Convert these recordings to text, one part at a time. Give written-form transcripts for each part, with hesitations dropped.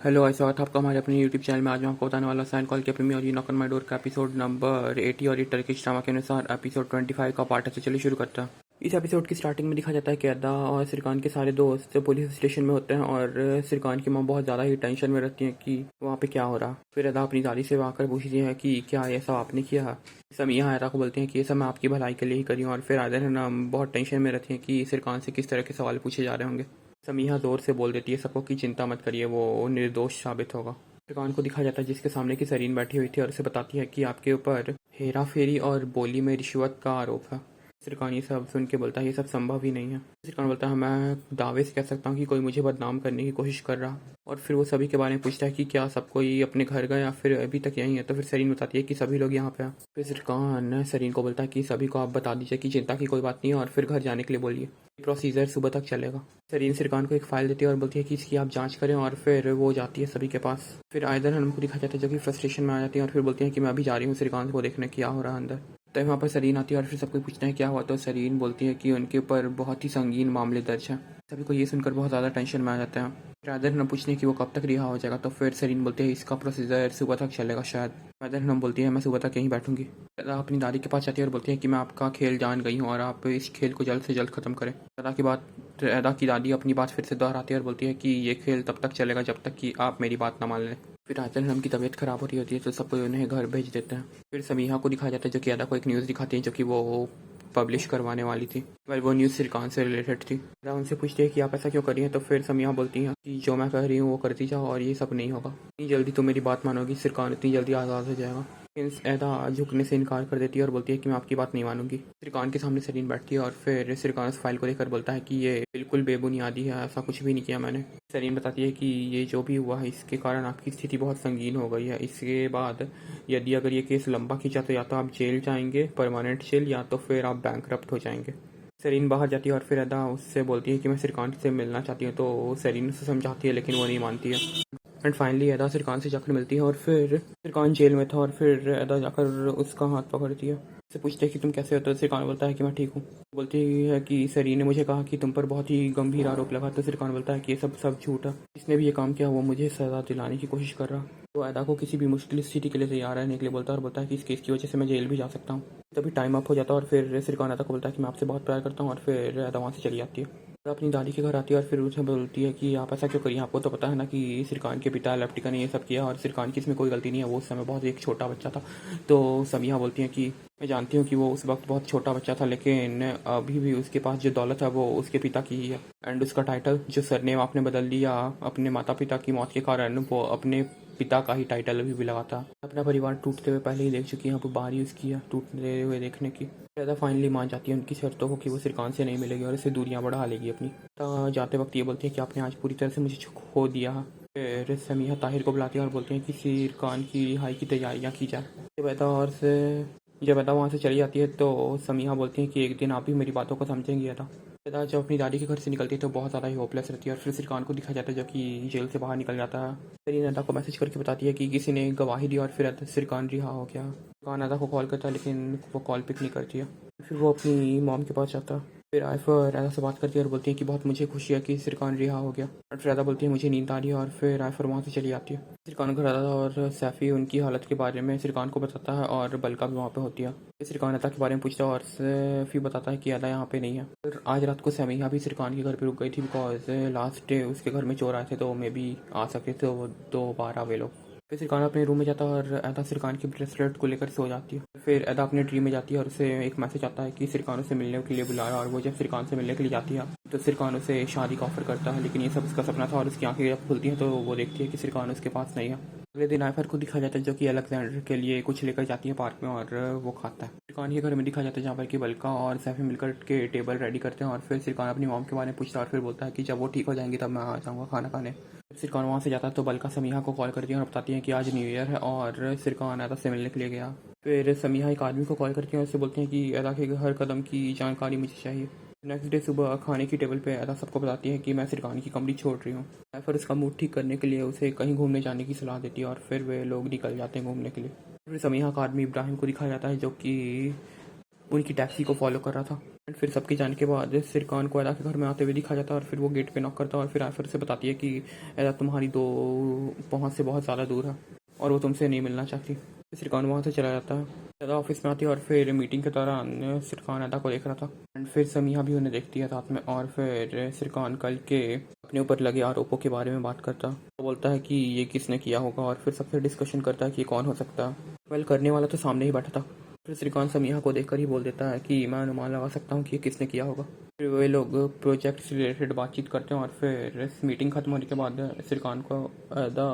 Hello guys, स्वागत है आपका हमारे अपने यूट्यूब चैनल में। आज मैं आपको बताने वाला साइन कॉल के प्रीमियर और नॉक ऑन माय डोर का एपिसोड नंबर 80 और ये टर्किश ड्रामा के अनुसार एपिसोड 25 का पार्ट है। तो चलिए शुरू करते हैं। इस एपिसोड की स्टार्टिंग में दिखा जाता है कि अदा और सिरकान के सारे दोस्त पुलिस स्टेशन में होते हैं और सिरकान की माँ बहुत ज़्यादा ही टेंशन में रहती है कि वहाँ पे क्या हो रहा। फिर अदा अपनी दादी से आकर पूछती है कि क्या ये सब आपने किया। समिया अदा को बोलते हैं कि ये सब मैं आपकी भलाई के लिए ही करी हूँ। और फिर आदर है ना बहुत टेंशन में रहती हैं कि सिरकान से किस तरह के सवाल पूछे जा रहे होंगे। समीहा जोर से बोल देती है सबको कि चिंता मत करिए, वो निर्दोष साबित होगा। दुकान को दिखाया जाता है जिसके सामने की सरीन बैठी हुई थी और उसे बताती है कि आपके ऊपर हेरा फेरी और बोली में रिश्वत का आरोप है। सिरकान ये सब सुन के बोलता है ये सब संभव ही नहीं है। सिरकान बोलता है मैं दावे से कह सकता हूँ कि कोई मुझे बदनाम करने की कोशिश कर रहा। और फिर वो सभी के बारे में पूछता है कि क्या सब कोई अपने घर गए या फिर अभी तक यहीं है। तो फिर सरीन बताती है कि सभी लोग यहाँ पे हैं। फिर सिरकान सरीन को बोलता है कि सभी को आप बता दीजिए कि चिंता की कोई बात नहीं है और फिर घर जाने के लिए बोलिए। प्रोसीजर सुबह तक चलेगा। सरीन सिरकान को एक फाइल देती है और बोलती है कि इसकी आप जांच करें। और फिर वो जाती है सभी के पास। फिर आयदर हमको दिखा जाता है जो कि फ्रस्ट्रेशन में आ जाती है और फिर बोलती है कि मैं अभी जा रही हूँ सिरकान को देखने क्या हो रहा है अंदर। तो वहाँ पर सरीन आती है और फिर सबको पूछते हैं क्या हुआ। तो सरीन बोलती है कि उनके ऊपर बहुत ही संगीन मामले दर्ज हैं। सभी को ये सुनकर बहुत ज़्यादा टेंशन में आ जाते हैं। फिर आयदर हम पूछते हैं कि वो कब तक रिहा हो जाएगा। तो फिर सरीन बोलते हैं इसका प्रोसीजर सुबह तक चलेगा शायद। आयदर हम बोलती है मैं सुबह तक यहीं बैठूंगी। दादा अपनी दादी के पास जाती है और बोलती है कि मैं आपका खेल जान गई हूँ और आप इस खेल को जल्द से जल्द खत्म करें। दादा की दादी अपनी बात फिर से दोहराती है और बोलती है कि ये खेल तब तक चलेगा जब तक कि आप मेरी बात ना मान लें। फिर आयतन हम की तबीयत खराब हो रही होती है तो सबको उन्हें घर भेज देते हैं। फिर समीहा को दिखाया जाता है जो कि अदा को एक न्यूज़ दिखाती है जो कि वो पब्लिश करवाने वाली थी। वो न्यूज़ सिरकान से रिलेटेड थी। अदा उनसे पूछती है कि आप ऐसा क्यों कर रही हैं। तो फिर समीहा बोलती हैं कि जो मैं कह रही हूँ वो करती जाओ और ये सब नहीं होगा। इतनी जल्दी तो मेरी बात मानोगी, सिरकान इतनी जल्दी आज़ाद हो जाएगा। एदा झुकने से इनकार कर देती है और बोलती है कि मैं आपकी बात नहीं मानूंगी। सिरकान के सामने सरीन बैठती है और फिर सिरकान उस फाइल को लेकर बोलता है कि ये बिल्कुल बेबुनियादी है, ऐसा कुछ भी नहीं किया मैंने। सरीन बताती है कि ये जो भी हुआ है इसके कारण आपकी स्थिति बहुत संगीन हो गई है। इसके बाद यदि अगर ये केस लंबा खींचा तो या तो आप जेल जाएंगे, परमानेंट जेल, या तो फिर आप बैंकरप्ट हो जाएंगे। सरीन बाहर जाती है और फिर अदा उससे बोलती है कि मैं सिरकान से मिलना चाहती हूँ। तो सरीन उसे समझाती है लेकिन वो नहीं मानती है। एंड फाइनली अदा सिरकान से जाकर मिलती है और फिर सिरकान जेल में था और फिर अदा जाकर उसका हाथ पकड़ती है। उससे पूछते हैं कि तुम कैसे हो। तो सिरकान बोलता है कि मैं ठीक हूँ। बोलती है कि सरीन ने मुझे कहा कि तुम पर बहुत ही गंभीर आरोप लगा। तो सिरकान बोलता है कि ये सब झूठ है, जिसने भी ये काम किया वो मुझे सजा दिलाने की कोशिश कर रहा। तो अदा को किसी भी मुश्किल स्थिति के लिए तैयार रहने के लिए बोलता है और बोलता है कि इस केस की वजह से मैं जेल भी जा सकता हूँ। तभी टाइम अप हो जाता है और फिर सिरकान अदा को बोलता है कि मैं आपसे बहुत प्यार करता हूँ। और फिर अदा वहाँ से चली जाती है। तो अपनी दादी के घर आती है और फिर उसे बोलती है कि आप ऐसा क्यों करिए, आपको तो पता है ना कि सिरकान के पिता लेफ्टिका ने ये सब किया और सिरकान की इसमें कोई गलती नहीं है, वो उस समय बहुत एक छोटा बच्चा था। तो समिया बोलती है कि मैं जानती हूँ कि वो उस वक्त बहुत छोटा बच्चा था लेकिन अभी भी उसके पास जो दौलत है वो उसके पिता की ही है। एंड उसका टाइटल जो सरनेम आपने बदल लिया अपने माता पिता की मौत के कारण, वो अपने पिता का ही टाइटल अभी भी लगाता। अपना परिवार टूटते हुए पहले ही देख चुकी है, अब बारी उसकी है टूटते हुए देखने की। ज़्यादा फाइनली मान जाती है उनकी शर्तों को कि वो सिरकान से नहीं मिलेगी और इससे दूरियां बढ़ा लेगी अपनी। तो जाते वक्त ये बोलती है कि आपने आज पूरी तरह से मुझे खो दिया। फिर समीहा ताहिर को बुलाती है और बोलते हैं कि सिरकान की रिहाई की तैयारियां की जाए। जब अदा वहाँ से चली जाती है तो समीहा बोलती है कि एक दिन आप भी मेरी बातों को समझेंगी अदा। अदा जब अपनी दादी के घर से निकलती है तो बहुत ज़्यादा ही होपलेस रहती है और फिर सिरकान को दिखा जाता है जो कि जेल से बाहर निकल जाता है। फिर अदा को मैसेज करके बताती है कि किसी ने गवाही दी और फिर सिरकान रिहा हो गया। सिरकान अदा को कॉल करता है लेकिन वो कॉल पिक नहीं करती है। फिर वो अपनी मॉम के पास जाता है। फिर आयफर अदा से बात करती है और बोलती है कि बहुत मुझे खुशी है कि सिरकान रिहा हो गया। और फिर अदा बोलती है मुझे नींद आ रही है और फिर आयफर वहाँ से चली जाती है। सिरकान घर आता है और सैफ़ी उनकी हालत के बारे में सिरकान को बताता है और बलका भी वहाँ पे होती है। फिर सिरकान अदा के बारे में पूछता है और सैफ़ी बताता है कि अदा यहाँ पे नहीं है। फिर आज रात को समीहा भी सिरकान के घर पे रुक गई थी बिकॉज लास्ट डे उसके घर में चोर आए थे तो मे बी आ सकते थे वो दोबारा वे लोग। फिर सिरकान अपने रूम में जाता है और अदा सिरकान की ब्रेसलेट को लेकर सो जाती है। फिर अदा अपने ड्रीम में जाती है और उसे एक मैसेज आता है कि सिरकान उसे मिलने के लिए बुलाया। और वो जब सिरकान से मिलने के लिए जाती है तो सिरकान उसे शादी का ऑफर करता है लेकिन ये सब उसका सपना था। और उसकी आंखें जब खुलती हैं तो वो देखती है कि सिरकान उसके पास नहीं है। अगले दिन आयफर को दिखा जाता है जो कि अलेक्जेंडर के लिए कुछ लेकर जाती है पार्क में और वो खाता है। सिरकान के घर में दिखा जाता है जहाँ पर कि बलका और सैफी मिलकर के टेबल रेडी करते हैं। और फिर सिरकान अपनी मॉम के बारे में पूछता है और फिर बोलता है कि जब वो ठीक हो जाएंगी तब मैं आ जाऊँगा खाना खाने। सिरकान वहाँ से जाता है तो बलका समीहा को कॉल करती है और बताती है कि आज न्यू ईयर है और सिरकान अदा से मिलने के लिए गया। फिर समीहा एक आदमी को कॉल करती है और उससे बोलते हैं कि अदा के हर कदम की जानकारी मुझे चाहिए। नेक्स्ट डे सुबह खाने की टेबल पे अदा सबको बताती है कि मैं सिरकान की कमरी छोड़ रही हूँ। फिर उसका मूड ठीक करने के लिए उसे कहीं घूमने जाने की सलाह देती है और फिर वे लोग निकल जाते हैं घूमने के लिए। फिर समीहा का आदमी इब्राहिम को दिखाया जाता है जो कि उनकी टैक्सी को फॉलो कर रहा था। एंड फिर सबके जाने के बाद सिरकान को अदा के घर में आते हुए दिखा जाता है और फिर वो गेट पे नॉक करता है और फिर आयफर से बताती है कि अदा तुम्हारी दो पहुँच से बहुत ज़्यादा दूर है और वो तुमसे नहीं मिलना चाहती। सिरकान वहाँ से चला जाता है। अदा ऑफिस में आती है और फिर मीटिंग के दौरान सिरकान अदा को देख रहा था। एंड फिर समीहा भी उन्हें देखती है साथ में और फिर सिरकान कल के अपने ऊपर लगे आरोपों के बारे में बात करता। वो बोलता है कि ये किसने किया होगा और फिर सबसे डिस्कशन करता है कि कौन हो सकता है। वेल, करने वाला तो सामने ही बैठा था। फिर श्रीकांत समीहा को देखकर ही बोल देता है कि मैं अनुमान लगा सकता हूँ कि ये किसने किया होगा। फिर वे लोग प्रोजेक्ट से रिलेटेड बातचीत करते हैं और फिर मीटिंग खत्म होने के बाद श्रीकांत को अदा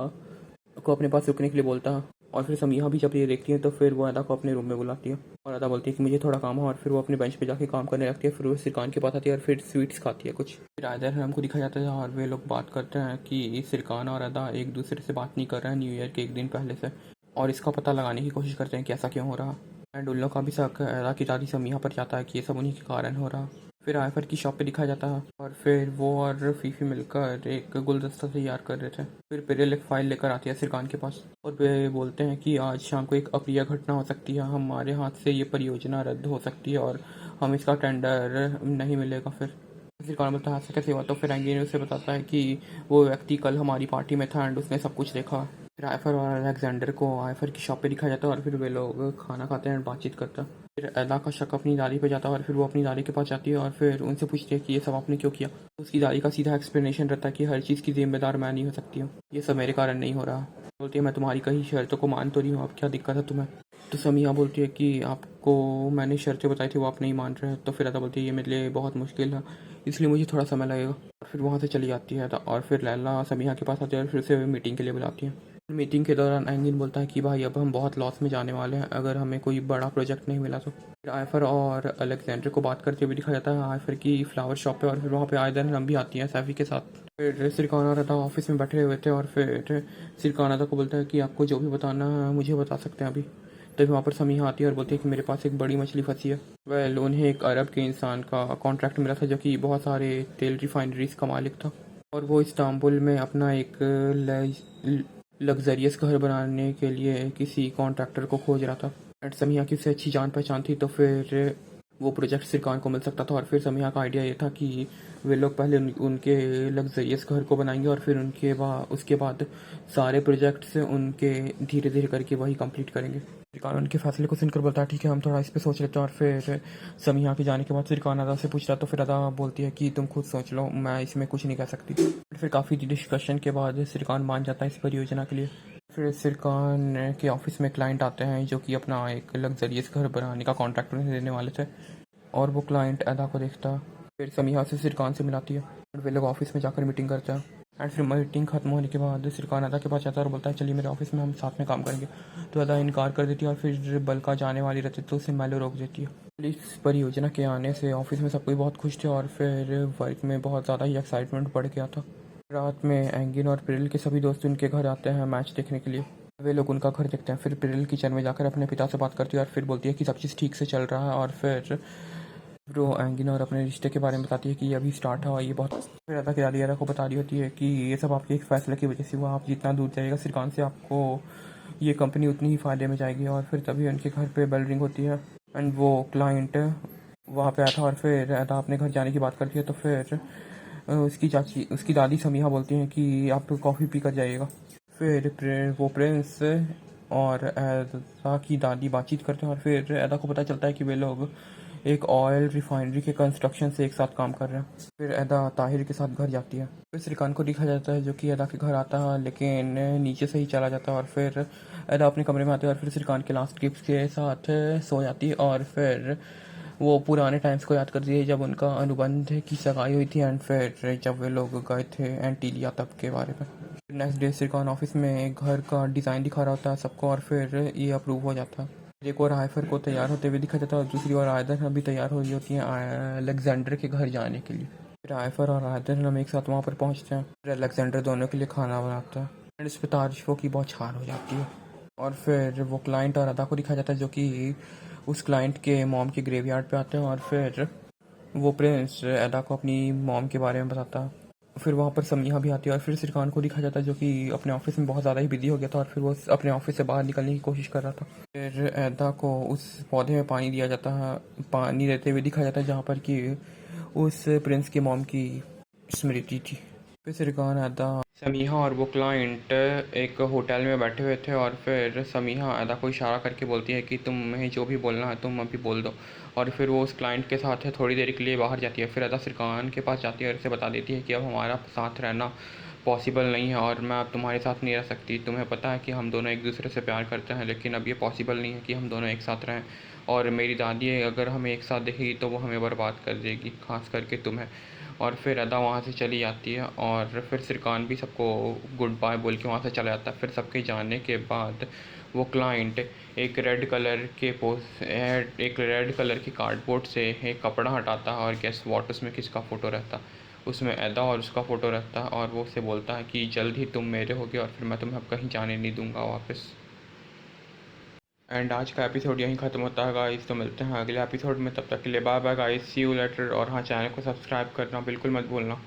को अपने पास रुकने के लिए बोलता है और फिर समीहा भी जब ये देखती है तो फिर वो अदा को अपने रूम में बुलाती है और अदा बोलती है कि मुझे थोड़ा काम है और फिर वो अपने बेंच पे जाके काम करने लगती है। फिर वो सिरकान के पास आती है और फिर स्वीट्स खाती है कुछ। फिर आयदर हमको दिखा जाता है और वे लोग बात करते हैं कि सिरकान और अदा एक दूसरे से बात नहीं कर रहे हैं न्यू ईयर के एक दिन पहले से और इसका पता लगाने की कोशिश करते हैं कि ऐसा क्यों हो रहा। एंड उन लोग का भी शक अदा की दादी समीहा पर जाता है कि ये सब उन्हीं के कारण हो रहा। फिर आयफर की शॉप पे दिखाया जाता है और फिर वो और फीफी मिलकर एक गुलदस्ता तैयार कर रहे थे। फिर पिरिल एक फाइल लेकर आती है सिरकान के पास और वे बोलते हैं कि आज शाम को एक अप्रिय घटना हो सकती है, हमारे हाथ से ये परियोजना रद्द हो सकती है और हम इसका टेंडर नहीं मिलेगा। फिर सिरकान बोलता है ऐसा कैसे हुआ। तो फिर एंगी ने उसे बताता है कि वो व्यक्ति कल हमारी पार्टी में था एंड उसने सब कुछ देखा। फिर आयफर और अलेक्जेंडर को आयफर की शॉप पे दिखाया जाता है और फिर वे लोग खाना खाते हैं और बातचीत करते हैं। फिर अदा का शक अपनी दादी पे जाता है और फिर वो अपनी दादी के पास जाती है और फिर उनसे पूछती है कि ये सब आपने क्यों किया। तो उसकी दादी का सीधा एक्सप्लेनेशन रहता है कि हर चीज़ की जिम्मेदार मैं नहीं हो सकती हूँ, ये सब मेरे कारण नहीं हो रहा। बोलती है मैं तुम्हारी कई शर्तों को मान तो रही हूँ, अब क्या दिक्कत है तुम्हें। तो समीहा बोलती है कि आपको मैंने शर्तें बताई थी वो आप नहीं मान रहे। तो फिर अदा बोलती है ये मेरे लिए बहुत मुश्किल है, इसलिए मुझे थोड़ा समय लगेगा। और फिर वहाँ से चली जाती है और फिर लैला समीहा के पास आती है और फिर से मीटिंग के लिए बुलाती है। मीटिंग के दौरान एंगिन बोलता है कि भाई अब हम बहुत लॉस में जाने वाले हैं अगर हमें कोई बड़ा प्रोजेक्ट नहीं मिला तो। फिर आयफर और अलेक्जेंडर को बात करते हुए दिखाया जाता है आयफर की फ्लावर शॉप पे और फिर वहाँ पे आयदन हम भी आती है सैफी के साथ। फिर सिरकान और अदा ऑफिस में बैठे हुए थे और फिर सिरकान अदा को बोलता है कि आपको जो भी बताना है मुझे बता सकते हैं अभी। तभी वहाँ पर समीहा आती है और बोलती है कि मेरे पास एक बड़ी मछली फंसी है। वेल, उन्हें एक अरब के इंसान का कॉन्ट्रैक्ट मिला था जो कि बहुत सारे तेल रिफाइनरीज का मालिक था और वो इस्तांबुल में अपना एक लग्जरियस घर बनाने के लिए किसी कॉन्ट्रैक्टर को खोज रहा था। एंड समीहा की उससे अच्छी जान पहचान थी तो फिर वो प्रोजेक्ट सिरकान को मिल सकता था। और फिर समीहा का आइडिया ये था कि वे लोग पहले उनके लग्जरियस घर को बनाएंगे और फिर उसके बाद सारे प्रोजेक्ट्स उनके धीरे धीरे करके वही कंप्लीट करेंगे। सिरकान उनके फैसले को सुनकर बोलता है ठीक है हम थोड़ा इस पर सोच लेते हैं। और फिर समीहा के जाने के बाद सिरकान अदा से पूछ रहा तो फिर अदा बोलती है कि तुम खुद सोच लो, मैं इसमें कुछ नहीं कह सकती। फिर काफ़ी डिस्कशन के बाद सिरकान मान जाता है इस परियोजना के लिए। फिर सिरकान के ऑफिस में क्लाइंट आते हैं जो कि अपना एक लग्जरियस घर बनाने का कॉन्ट्रैक्ट उन्हें देने वाले थे और वो क्लाइंट अदा को देखता है। फिर समीहा से सिरकान से मिलाती है और वे लोग ऑफिस में जाकर मीटिंग करते हैं। एंड फिर मीटिंग खत्म होने के बाद सिरकान अदा के पास जाता है और बोलता है चलिए मेरे ऑफिस में हम साथ में काम करेंगे। तो अदा इनकार कर देती है और फिर बल्का जाने वाली रहती है तो उसे मैलो रोक देती है। इस परियोजना के आने से ऑफिस में सब कोई बहुत खुश थे और फिर वर्क में बहुत ज़्यादा ही एक्साइटमेंट बढ़ गया था। रात में एंगिन और पिरिल के सभी दोस्त उनके घर आते हैं मैच देखने के लिए। वे लोग उनका घर देखते हैं। फिर पिरिल किचन में जाकर अपने पिता से बात करती है और फिर बोलती है कि सब चीज़ ठीक से चल रहा है और फिर वो एंगिन और अपने रिश्ते के बारे में बताती है कि ये अभी स्टार्ट हुआ ये बहुत। फिर अदा की दादी अदा को बता रही होती है कि ये सब आपके एक फैसले की वजह से हुआ, आप जितना दूर जाएगा सिरकान से आपको ये कंपनी उतनी ही फ़ायदे में जाएगी। और फिर तभी उनके घर पे बेल रिंग होती है एंड वो क्लाइंट वहाँ पे आया था और फिर अदा अपने घर जाने की बात करती है। तो फिर उसकी दादी समीहा बोलती हैं कि आप कॉफ़ी पी कर जाइएगा। फिर वो प्रिंस और अदा की दादी बातचीत करते हैं और फिर अदा को पता चलता है कि वे लोग एक ऑयल रिफाइनरी के कंस्ट्रक्शन से एक साथ काम कर रहे हैं। फिर अदा ताहिर के साथ घर जाती है। फिर सिरकान को दिखा जाता है जो कि अदा के घर आता है लेकिन नीचे से ही चला जाता है और फिर अदा अपने कमरे में आती है और फिर सिरकान के लास्ट गिफ्ट के साथ सो जाती है और फिर वो पुराने टाइम्स को याद करती है जब उनका अनुबंध की सगाई हुई थी एंड फिर जब वे लोग गए थे एंटीलिया तब के बारे में। नेक्स्ट डे सिरकान ऑफिस में घर का डिज़ाइन दिखा रहा होता है सबको और फिर ये अप्रूव हो जाता है। एक और आयफर को तैयार होते हुए दिखा जाता है और दूसरी ओर आयदन हम भी तैयार हो रही होती हैं अलेक्जेंडर के घर जाने के लिए। फिर आयफर और आयदन हम एक साथ वहाँ पर पहुँचते हैं। फिर अलेक्जेंडर दोनों के लिए खाना बनाता है एंड इस पर तारीफों की बहुत छान हो जाती है। और फिर वो क्लाइंट और अदा को दिखा जाता है जो कि उस क्लाइंट के मॉम के ग्रेवयार्ड पे आते हैं और फिर वो प्रिंस अदा को अपनी मॉम के बारे में बताता है फिर वहाँ पर समिया भी आती है और फिर सिरकान को दिखा जाता है जो कि अपने ऑफिस में बहुत ज़्यादा ही बिजी हो गया था और फिर वो अपने ऑफिस से बाहर निकलने की कोशिश कर रहा था। फिर ऐदा को उस पौधे में पानी दिया जाता है, पानी देते हुए दिखा जाता है जहाँ पर कि उस प्रिंस की मॉम की स्मृति थी। फिर सिरकान ऐदा समीहा और वो क्लाइंट एक होटल में बैठे हुए थे और फिर समीहा ऐदा को इशारा करके बोलती है कि तुम्हें जो भी बोलना है तुम अभी बोल दो। और फिर वो उस क्लाइंट के साथ है थोड़ी देर के लिए बाहर जाती है। फिर ऐदा सिरकान के पास जाती है और उसे बता देती है कि अब हमारा साथ रहना पॉसिबल नहीं है और मैं अब तुम्हारे साथ नहीं रह सकती। तुम्हें पता है कि हम दोनों एक दूसरे से प्यार करते हैं लेकिन अब ये पॉसिबल नहीं है कि हम दोनों एक साथ रहें। और मेरी दादी अगर हमें एक साथ देखेगी तो वो हमें बर्बाद कर देगी, खास करके तुम्हें। और फिर अदा वहाँ से चली जाती है और फिर सिरकान भी सबको गुड बाय बोल के वहाँ से चला जाता है। फिर सबके जाने के बाद वो क्लाइंट एक रेड कलर के कार्डबोर्ड से एक कपड़ा हटाता है और गेस वॉट उसमें किसका फ़ोटो रहता। उसमें अदा और उसका फ़ोटो रहता है और वो उससे बोलता है कि जल्द ही तुम मेरे होगे और फिर मैं तुम्हें अब कहीं जाने नहीं दूंगा वापस। एंड आज का एपिसोड यहीं ख़त्म होता है गाइस। तो मिलते हैं अगले एपिसोड में, तब तक के लिए bye bye guys, see you later. और हाँ, चैनल को सब्सक्राइब करना बिल्कुल मत भूलना।